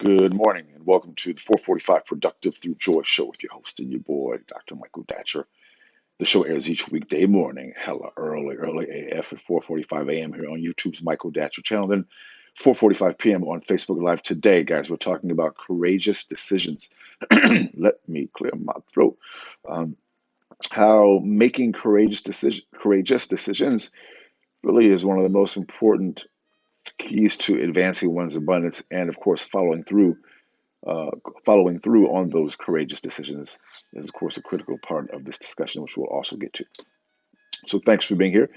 Good morning and welcome to the 445 Productive Through Joy show with your host and your boy, Dr. Michael Datcher. The show airs each weekday morning, hella early AF at 4:45 a.m. here on YouTube's Michael Datcher channel, then 4:45 p.m. on Facebook Live. Today, guys, we're talking about courageous decisions. Let me clear my throat. Um, how making courageous decisions really is one of the most important keys to advancing one's abundance and, of course, uh, following through on those courageous decisions is, of course, a critical part of this discussion, which we'll also get to. So thanks for being here.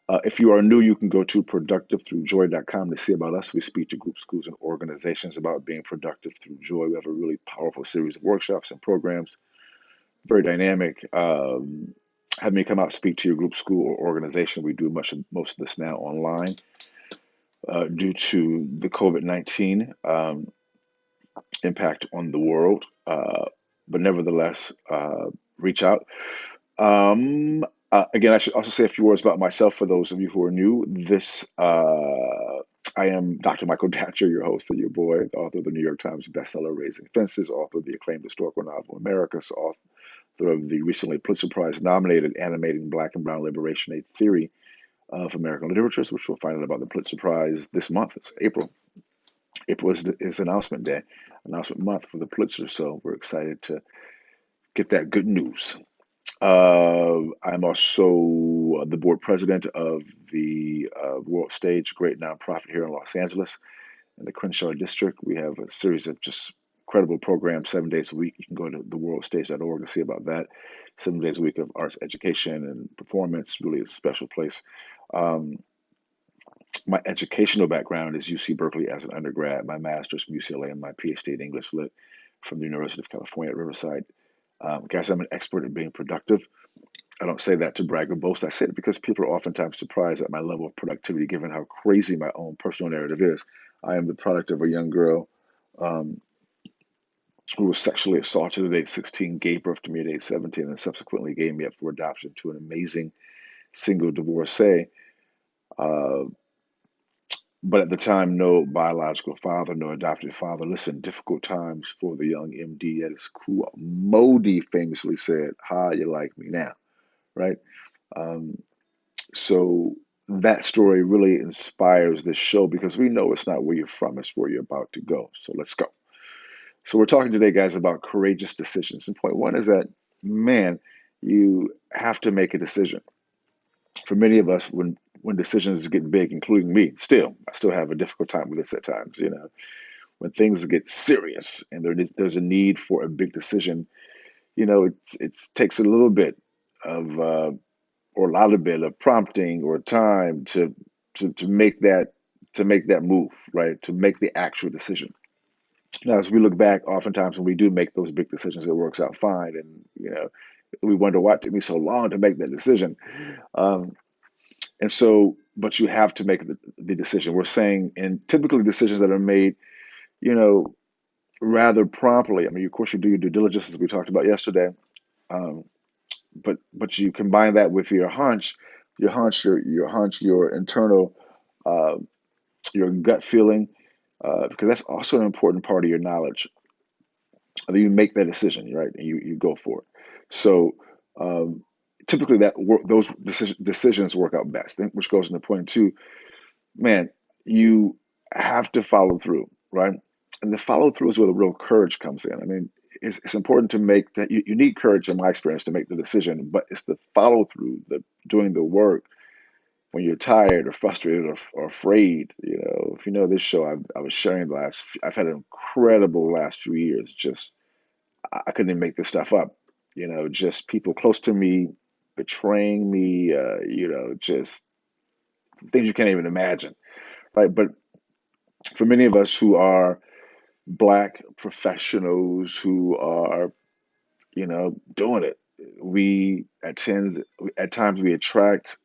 If you are new, you can go to productivethroughjoy.com to see about us. We speak to groups, schools, and organizations about being productive through joy. We have a really powerful series of workshops and programs, very dynamic. Have me come out speak to your group, school, or organization. We do most of this now online due to the COVID-19 impact on the world. But nevertheless, reach out. Again, I should also say a few words about myself for those of you who are new. I am Dr. Michael Datcher, your host and your boy, the author of the New York Times bestseller Raising Fences, author of the acclaimed historical novel Americus, author of the recently Pulitzer Prize nominated animating Black and Brown Liberation, a theory of American literature, which we'll find out about the Pulitzer Prize this month. It's April. April is announcement day, announcement month for the Pulitzer, so we're excited to get that good news. I'm also the board president of the World Stage, great nonprofit here in Los Angeles in the Crenshaw district. We have a series of just incredible programs 7 days a week. You can go to theworldstage.org and see about that. 7 days a week of arts education and performance, really a special place. Um, my educational background is UC Berkeley as an undergrad, my master's from UCLA, and my PhD in English Lit from the University of California at Riverside. Guys, I'm an expert at being productive. I don't say that to brag or boast. I say it because people are oftentimes surprised at my level of productivity, given how crazy my own personal narrative is. I am the product of a young girl um, who was sexually assaulted at age 16, gave birth to me at age 17, and subsequently gave me up for adoption to an amazing single divorcee. Uh, but at the time, no biological father, no adopted father. Listen, difficult times for the young MD at his cool. Modi famously said, "How you like me now?" Right? Um, So that story really inspires this show because we know it's not where you're from, it's where you're about to go. So let's go. So we're talking today, guys, about courageous decisions. And point one is that, man, you have to make a decision. For many of us, when decisions get big, including me, I still have a difficult time with this at times. When things get serious and there's a need for a big decision, it takes a little bit of or a lot of bit of prompting or time to make that move, right? To make the actual decision. Now, as we look back, oftentimes when we do make those big decisions, it works out fine, and we wonder why it took me so long to make that decision. Um, and so, but you have to make the decision. We're saying, and typically decisions that are made, you know, rather promptly. I mean, of course, you do your due diligence as we talked about yesterday. Um, but you combine that with your internal, uh, your gut feeling, because that's also an important part of your knowledge. And then you make that decision, right? And you go for it. So um, typically those decisions work out best. Which goes into point two, man. You have to follow through, right? And the follow through is where the real courage comes in. I mean, it's important to make that you need courage, in my experience, to make the decision, but it's the follow through, the doing the work when you're tired or frustrated or afraid. If you know this show, I was sharing I've had an incredible last few years. Just I couldn't even make this stuff up. Just people close to me betraying me. Just things you can't even imagine, right? But for many of us who are Black professionals who are, doing it, we at times we attract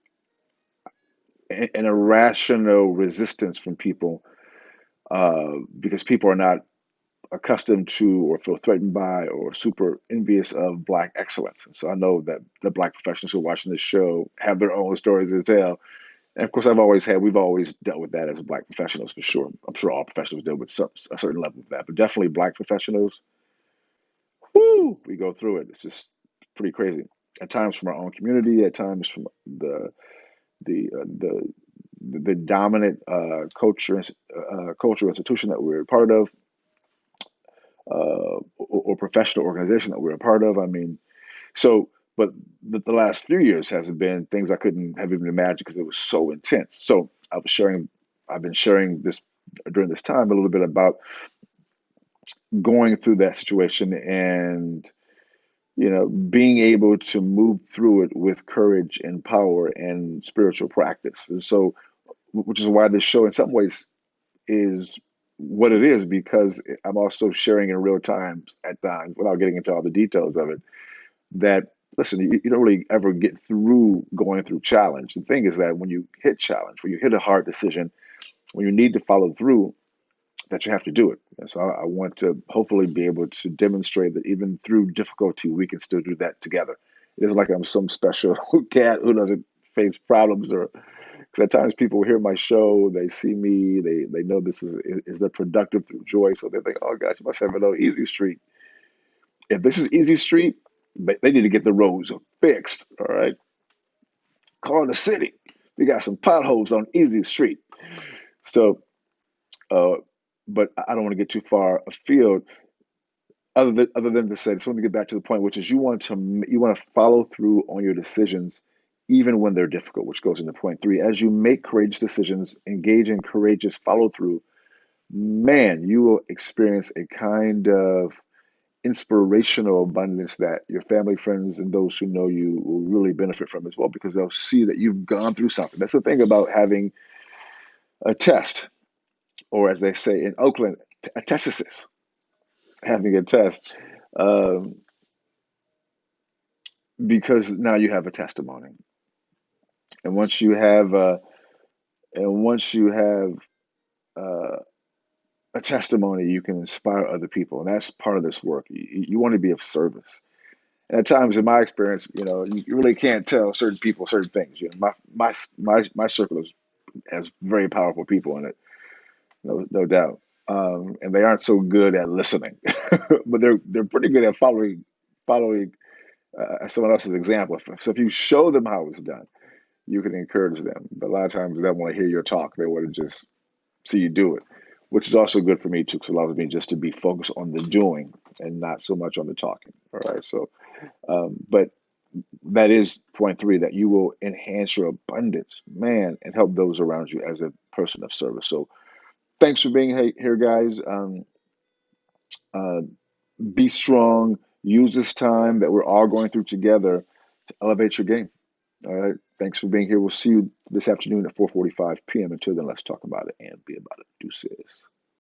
an irrational resistance from people because people are not accustomed to or feel threatened by or super envious of Black excellence. And so I know that the Black professionals who are watching this show have their own stories to tell. And of course, we've always dealt with that as Black professionals for sure. I'm sure all professionals deal with a certain level of that, but definitely Black professionals, whoo, we go through it. It's just pretty crazy. At times from our own community, at times from the uh, the the dominant cultural institution that we're a part of, or professional organization that we're a part of. I mean, so, but the last few years has been things I couldn't have even imagined because it was so intense. So I've been sharing this during this time a little bit about going through that situation and being able to move through it with courage and power and spiritual practice. And so, which is why this show, in some ways, is what it is because I'm also sharing in real time at times, without getting into all the details of it, that listen, you don't really ever get through going through challenge. The thing is that when you hit challenge, when you hit a hard decision, when you need to follow through, that you have to do it. And so I want to hopefully be able to demonstrate that even through difficulty, we can still do that together. It isn't like I'm some special cat who doesn't face problems, or because at times people hear my show, they see me, they know this is the productive through joy, so they think, oh gosh, you must have a little easy street. If this is easy street, they need to get the roads fixed. All right, call the city. We got some potholes on easy street. So, uh, but I don't want to get too far afield. Other than to say, so let me get back to the point, which is you want to follow through on your decisions, even when they're difficult, which goes into point three. As you make courageous decisions, engage in courageous follow through, man, you will experience a kind of inspirational abundance that your family, friends, and those who know you will really benefit from as well because they'll see that you've gone through something. That's the thing about having a test, or as they say in Oakland, a testasis, having a test, um, because now you have a testimony. And once you have uh, a testimony, you can inspire other people, and that's part of this work. You want to be of service. And at times, in my experience, you really can't tell certain people certain things. My circle has very powerful people in it, no doubt. And they aren't so good at listening, but they're pretty good at following someone else's example. So if you show them how it's done, you can encourage them. But a lot of times, they don't want to hear your talk; they want to just see you do it, which is also good for me too, because it allows me just to be focused on the doing and not so much on the talking. All right, so. But that is point three, that you will enhance your abundance, man, and help those around you as a person of service. So thanks for being here, guys. Uh, be strong. Use this time that we're all going through together to elevate your game. All right. Thanks for being here. We'll see you this afternoon at 4:45 p.m. Until then, let's talk about it and be about it. Deuces.